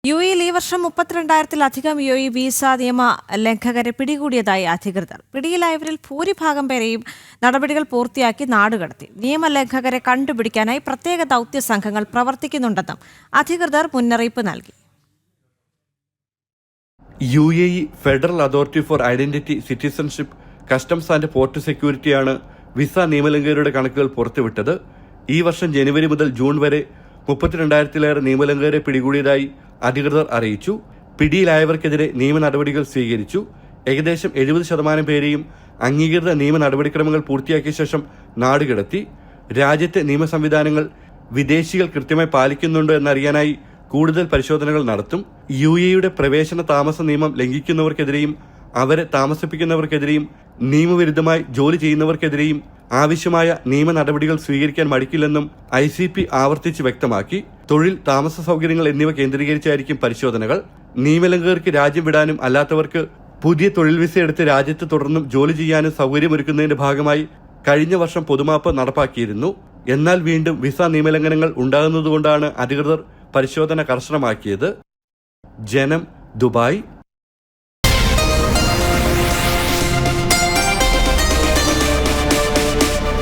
യുഎഇയിൽ ഈ വർഷം 32,000-ലധികം UAE visa നിയമ ലംഘകരെ പിടികൂടിയതായി അധികൃതർ. പിടിയിലായവരിൽ ഭൂരിഭാഗം പേരെയും നടപടികൾ പൂർത്തിയാക്കി നാടുകടത്തി. നിയമലംഘകരെ കണ്ടുപിടിക്കാനായി പ്രത്യേക ദൗത്യ സംഘങ്ങൾ പ്രവർത്തിക്കുന്നുണ്ടെന്നും അധികൃതർ മുന്നറിയിപ്പ് നൽകി. UAE federal authority for identity, citizenship, customs and port സെക്യൂരിറ്റിയാണ് വിസ നിയമലംഘകരുടെ കണക്കുകൾ പുറത്തുവിട്ടത്. ഈ വർഷം ജനുവരി മുതൽ ജൂൺ വരെ 32,000-ലേറെ നിയമലംഘകരെ പിടികൂടിയതായി അധികൃതർ അറിയിച്ചു. പിടിയിലായവർക്കെതിരെ നിയമ നടപടികൾ സ്വീകരിച്ചു. ഏകദേശം 70% പേരെയും അംഗീകൃത നിയമ നടപടിക്രമങ്ങൾ പൂർത്തിയാക്കിയ ശേഷം നാടുകടത്തി. രാജ്യത്തെ നിയമ സംവിധാനങ്ങൾ വിദേശികൾ കൃത്യമായി പാലിക്കുന്നുണ്ടോ എന്നറിയാനായി കൂടുതൽ പരിശോധനകൾ നടത്തും. യുഎഇയുടെ പ്രവേശന താമസ നിയമം ലംഘിക്കുന്നവർക്കെതിരെയും അവരെ താമസിപ്പിക്കുന്നവർക്കെതിരെയും നിയമവിരുദ്ധമായി ജോലി ചെയ്യുന്നവർക്കെതിരെയും ആവശ്യമായ നിയമ നടപടികൾ സ്വീകരിക്കാൻ മടിക്കില്ലെന്നും ICP ആവർത്തിച്ച് വ്യക്തമാക്കി. തൊഴിൽ, താമസ സൗകര്യങ്ങൾ എന്നിവ കേന്ദ്രീകരിച്ചായിരിക്കും പരിശോധനകൾ. നിയമലംഘകർക്ക് രാജ്യം വിടാനും അല്ലാത്തവർക്ക് പുതിയ തൊഴിൽ വിസ എടുത്ത് രാജ്യത്ത് തുടർന്നും ജോലി ചെയ്യാനും സൗകര്യമൊരുക്കുന്നതിന്റെ ഭാഗമായി കഴിഞ്ഞ വർഷം പൊതുമാപ്പ് നടപ്പാക്കിയിരുന്നു. എന്നാൽ വീണ്ടും വിസ നിയമലംഘനങ്ങൾ ഉണ്ടാകുന്നതുകൊണ്ടാണ് അധികൃതർ പരിശോധന കർശനമാക്കിയത്. ജനം, ദുബായ്.